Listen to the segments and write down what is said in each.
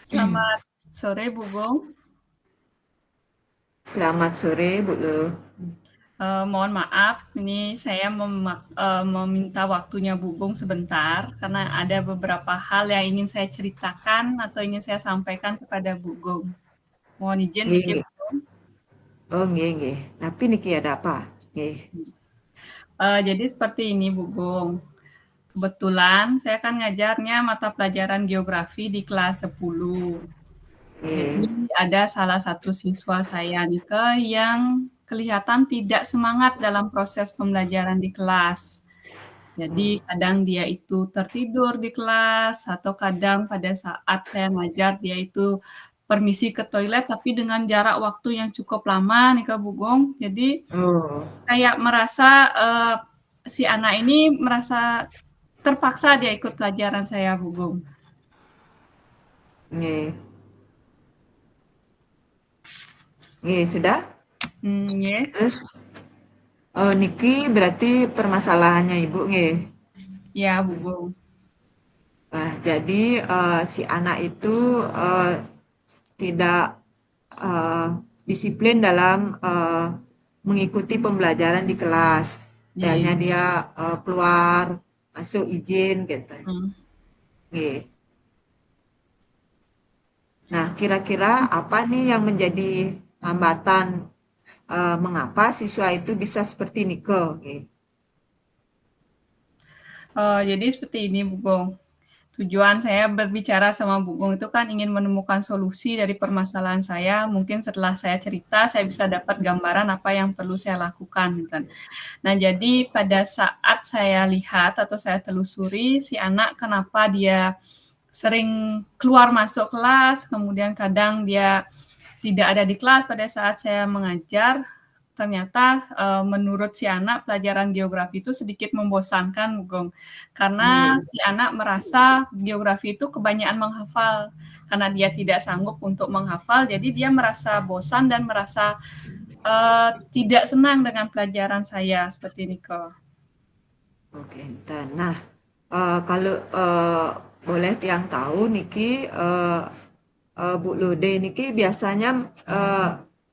Selamat sore Bu Gong. Selamat sore, Bu Lu. Mohon maaf, ini saya meminta waktunya Bu Gong sebentar karena ada beberapa hal yang ingin saya ceritakan atau ingin saya sampaikan kepada Bu Gong. Mohon izin Nggih, niki nggih. Bu Gong. Oh, nggih, nggih. Tapi niki ada apa? Nggih. Jadi seperti ini Bu Gong. Kebetulan saya kan ngajarnya mata pelajaran geografi di kelas 10. Jadi Nggih. ada salah satu siswa saya nih yang kelihatan tidak semangat dalam proses pembelajaran di kelas. Jadi kadang dia itu tertidur di kelas atau kadang pada saat saya ngajar dia itu permisi ke toilet tapi dengan jarak waktu yang cukup lama nih Kak Bugong. Jadi Oh, kayak merasa si anak ini merasa terpaksa dia ikut pelajaran saya Bugong. nggih. Nggih, sudah? Ya, Terus, oh, niki berarti permasalahannya Ibu, nggih. ya Bugong. Jadi si anak itu tidak eh, disiplin dalam mengikuti pembelajaran di kelas. Ya. Misalnya dia keluar, masuk izin gitu. Hmm. Nggih. Nah, kira-kira apa nih yang menjadi hambatan mengapa siswa itu bisa seperti Nike? Jadi seperti ini Bu Gong. Tujuan saya berbicara sama Bu Gong itu kan ingin menemukan solusi dari permasalahan saya. Mungkin setelah saya cerita, saya bisa dapat gambaran apa yang perlu saya lakukan. Gitu. Nah, jadi pada saat saya lihat atau saya telusuri si anak kenapa dia sering keluar masuk kelas, kemudian kadang dia tidak ada di kelas pada saat saya mengajar, ternyata menurut si anak pelajaran geografi itu sedikit membosankan, Gong. Karena Hmm, si anak merasa geografi itu kebanyakan menghafal. Karena dia tidak sanggup untuk menghafal, jadi dia merasa bosan dan merasa tidak senang dengan pelajaran saya seperti ini, kok. oke. Nah, kalau boleh tiang tahu Niki, Bu Lode Niki biasanya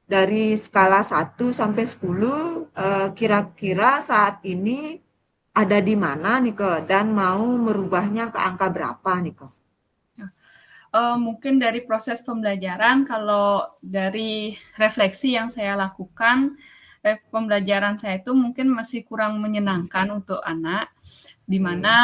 dari skala 1 sampai 10, kira-kira saat ini ada di mana Nike dan mau merubahnya ke angka berapa Nike? Mungkin dari proses pembelajaran, kalau dari refleksi yang saya lakukan, pembelajaran saya itu mungkin masih kurang menyenangkan untuk anak, di Oke. mana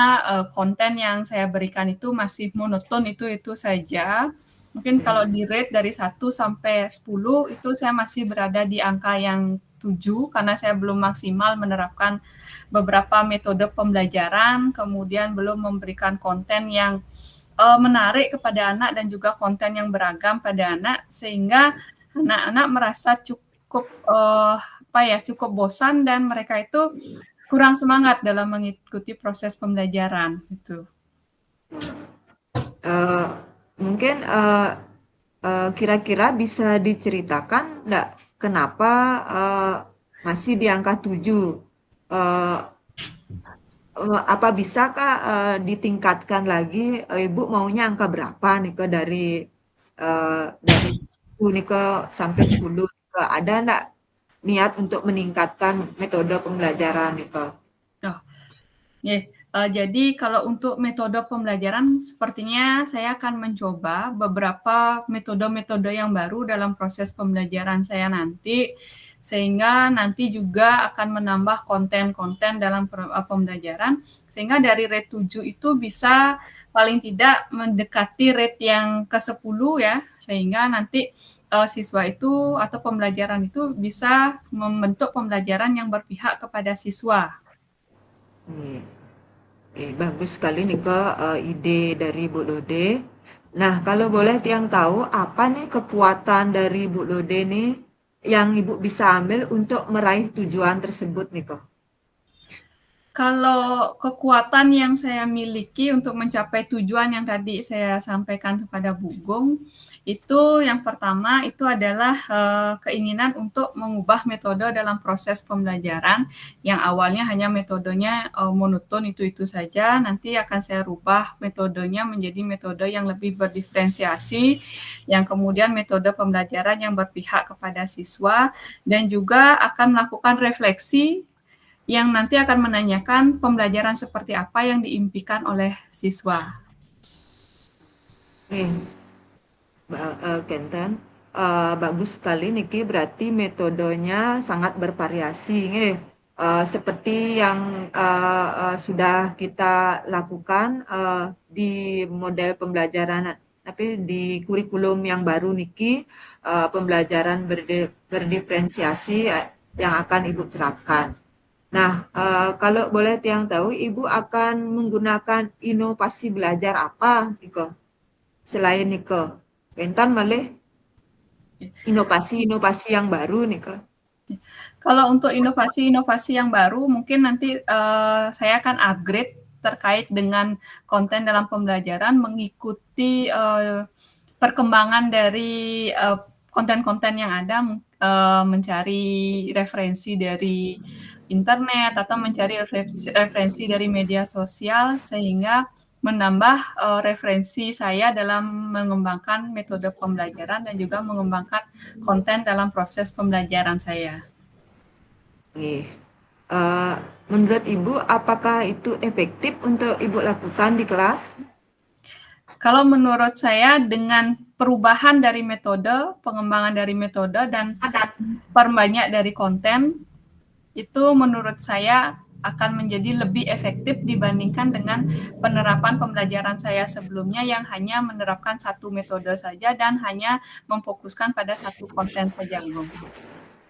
konten yang saya berikan itu masih monoton itu saja. Mungkin kalau di rate dari 1 sampai 10 itu saya masih berada di angka yang 7 karena saya belum maksimal menerapkan beberapa metode pembelajaran, kemudian belum memberikan konten yang menarik kepada anak dan juga konten yang beragam pada anak sehingga anak-anak merasa cukup cukup bosan dan mereka itu kurang semangat dalam mengikuti proses pembelajaran gitu. Eh, Mungkin kira-kira bisa diceritakan enggak kenapa masih di angka 7? Eh, apa bisakah ditingkatkan lagi? Ibu maunya angka berapa nih ke dari 1 nih ke sampai 10 nih ke? Ada enggak niat untuk meningkatkan metode pembelajaran nih ke? Oh, yeah. Jadi kalau untuk metode pembelajaran sepertinya saya akan mencoba beberapa metode-metode yang baru dalam proses pembelajaran saya nanti, sehingga nanti juga akan menambah konten-konten dalam pembelajaran, sehingga dari rate 7 itu bisa paling tidak mendekati rate yang ke-10 ya, sehingga nanti siswa itu atau pembelajaran itu bisa membentuk pembelajaran yang berpihak kepada siswa. Nih, bagus sekali nih ke ide dari Bu Lode. Nah, kalau boleh Tiang tahu apa nih kekuatan dari Bu Lode nih yang Ibu bisa ambil untuk meraih tujuan tersebut nih kok? Kalau kekuatan yang saya miliki untuk mencapai tujuan yang tadi saya sampaikan kepada Bugong, itu yang pertama itu adalah keinginan untuk mengubah metode dalam proses pembelajaran yang awalnya hanya metodenya monoton itu saja, nanti akan saya rubah metodenya menjadi metode yang lebih berdiferensiasi, yang kemudian metode pembelajaran yang berpihak kepada siswa, dan juga akan melakukan refleksi yang nanti akan menanyakan pembelajaran seperti apa yang diimpikan oleh siswa. Nih, Kenten, bagus sekali niki berarti metodenya sangat bervariasi nih. Seperti yang sudah kita lakukan di model pembelajaran, tapi di kurikulum yang baru niki pembelajaran berdiferensiasi yang akan Ibu terapkan. Nah, kalau boleh tiang tahu, Ibu akan menggunakan inovasi belajar apa, Niko? Selain Niko, Bentan malih inovasi-inovasi yang baru, Niko. Kalau untuk inovasi-inovasi yang baru, mungkin nanti saya akan upgrade terkait dengan konten dalam pembelajaran mengikuti perkembangan dari konten-konten yang ada, mencari referensi dari internet atau mencari referensi dari media sosial sehingga menambah referensi saya dalam mengembangkan metode pembelajaran dan juga mengembangkan konten dalam proses pembelajaran saya. Nih, eh, menurut Ibu, apakah itu efektif untuk Ibu lakukan di kelas? Kalau menurut saya dengan perubahan dari metode, pengembangan dari metode dan perbanyak dari konten, itu menurut saya akan menjadi lebih efektif dibandingkan dengan penerapan pembelajaran saya sebelumnya yang hanya menerapkan satu metode saja dan hanya memfokuskan pada satu konten saja, Bung.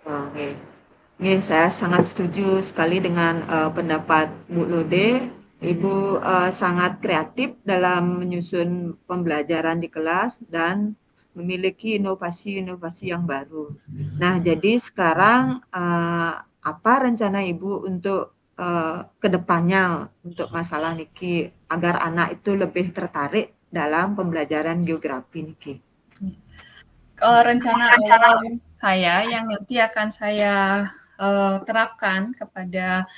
Oke. Oke, saya sangat setuju sekali dengan pendapat Bu Lode. Ibu sangat kreatif dalam menyusun pembelajaran di kelas dan memiliki inovasi-inovasi yang baru. Nah, jadi sekarang apa rencana Ibu untuk ke depannya untuk masalah Niki agar anak itu lebih tertarik dalam pembelajaran geografi Niki? Rencana awal saya yang nanti akan saya terapkan kepada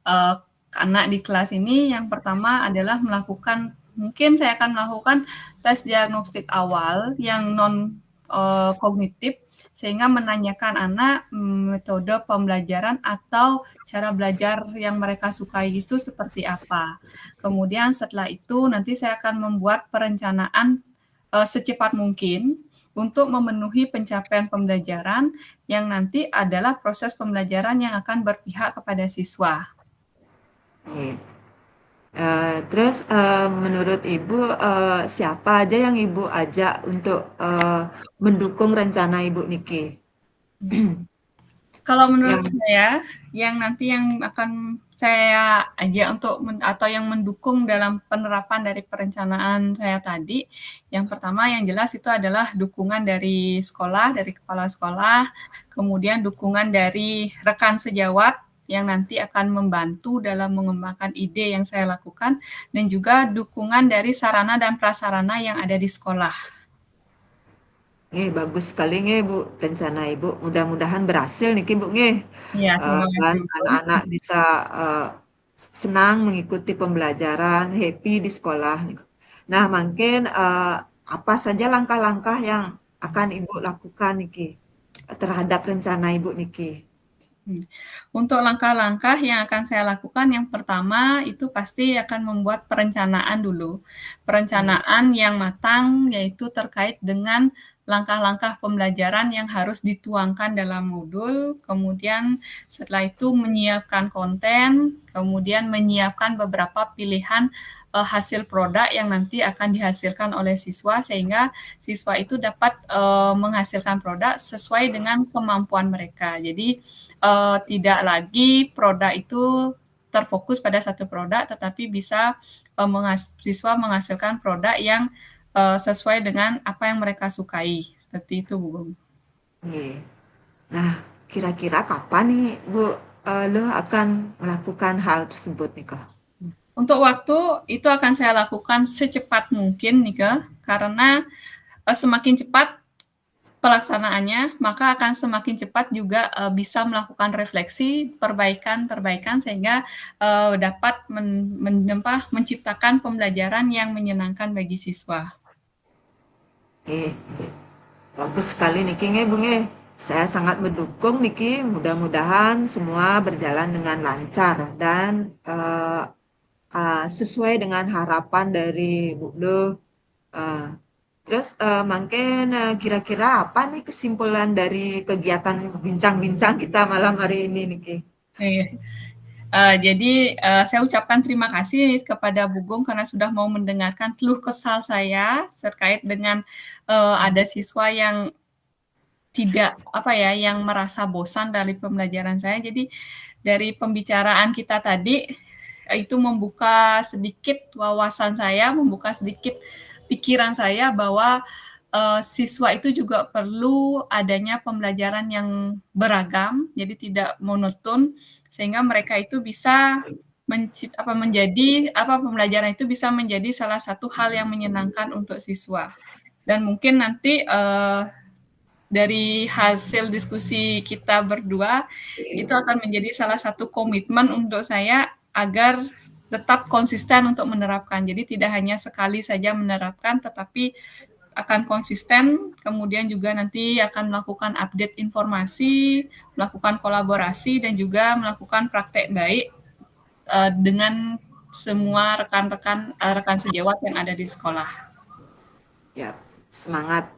uh, anak di kelas ini, yang pertama adalah mungkin saya akan melakukan tes diagnostik awal yang non kognitif sehingga menanyakan anak metode pembelajaran atau cara belajar yang mereka sukai itu seperti apa. Kemudian setelah itu nanti saya akan membuat perencanaan secepat mungkin untuk memenuhi pencapaian pembelajaran yang nanti adalah proses pembelajaran yang akan berpihak kepada siswa. Oke. Terus menurut Ibu siapa aja yang Ibu ajak untuk mendukung rencana Ibu Niki? Kalau menurut Yang saya, yang nanti yang akan saya ajak untuk atau yang mendukung dalam penerapan dari perencanaan saya tadi, yang pertama yang jelas itu adalah dukungan dari sekolah, dari kepala sekolah, kemudian dukungan dari rekan sejawat yang nanti akan membantu dalam mengembangkan ide yang saya lakukan, dan juga dukungan dari sarana dan prasarana yang ada di sekolah. bagus sekali nge Bu rencana Ibu. Mudah-mudahan berhasil niki Bu nge. Ya, terima Dan kasih. anak-anak bisa senang mengikuti pembelajaran, happy di sekolah. Nah, mungkin apa saja langkah-langkah yang akan Ibu lakukan niki terhadap rencana Ibu niki? Untuk langkah-langkah yang akan saya lakukan, yang pertama itu pasti akan membuat perencanaan dulu. Hmm. Perencanaan yang matang, yaitu terkait dengan langkah-langkah pembelajaran yang harus dituangkan dalam modul, kemudian setelah itu menyiapkan konten, kemudian menyiapkan beberapa pilihan hasil produk yang nanti akan dihasilkan oleh siswa, sehingga siswa itu dapat menghasilkan produk sesuai dengan kemampuan mereka. Jadi tidak lagi produk itu terfokus pada satu produk, tetapi bisa siswa menghasilkan produk yang sesuai dengan apa yang mereka sukai. Seperti itu, Bu. Oke. Nah, kira-kira kapan nih Bu lo akan melakukan hal tersebut nih Kak? Untuk waktu itu akan saya lakukan secepat mungkin nih Kak, karena semakin cepat pelaksanaannya, maka akan semakin cepat juga bisa melakukan refleksi, perbaikan sehingga dapat menciptakan pembelajaran yang menyenangkan bagi siswa. Eh, bagus sekali Niki nge, Bu nge. Saya sangat mendukung Niki. Mudah-mudahan semua berjalan dengan lancar dan sesuai dengan harapan dari Bu Lo. Eh, terus mungkin kira-kira apa nih kesimpulan dari kegiatan bincang-bincang kita malam hari ini Niki? Iya. Jadi saya ucapkan terima kasih kepada Bu Gong karena sudah mau mendengarkan keluh kesal saya terkait dengan ada siswa yang tidak apa ya, yang merasa bosan dari pembelajaran saya. Jadi dari pembicaraan kita tadi itu membuka sedikit wawasan saya, membuka sedikit pikiran saya bahwa siswa itu juga perlu adanya pembelajaran yang beragam, jadi tidak monoton, sehingga mereka itu bisa menjadi pembelajaran itu bisa menjadi salah satu hal yang menyenangkan untuk siswa. Dan mungkin nanti dari hasil diskusi kita berdua itu akan menjadi salah satu komitmen untuk saya agar tetap konsisten untuk menerapkan. Jadi tidak hanya sekali saja menerapkan, tetapi akan konsisten, kemudian juga nanti akan melakukan update informasi, melakukan kolaborasi, dan juga melakukan praktek baik dengan semua rekan sejawat yang ada di sekolah. Ya, semangat.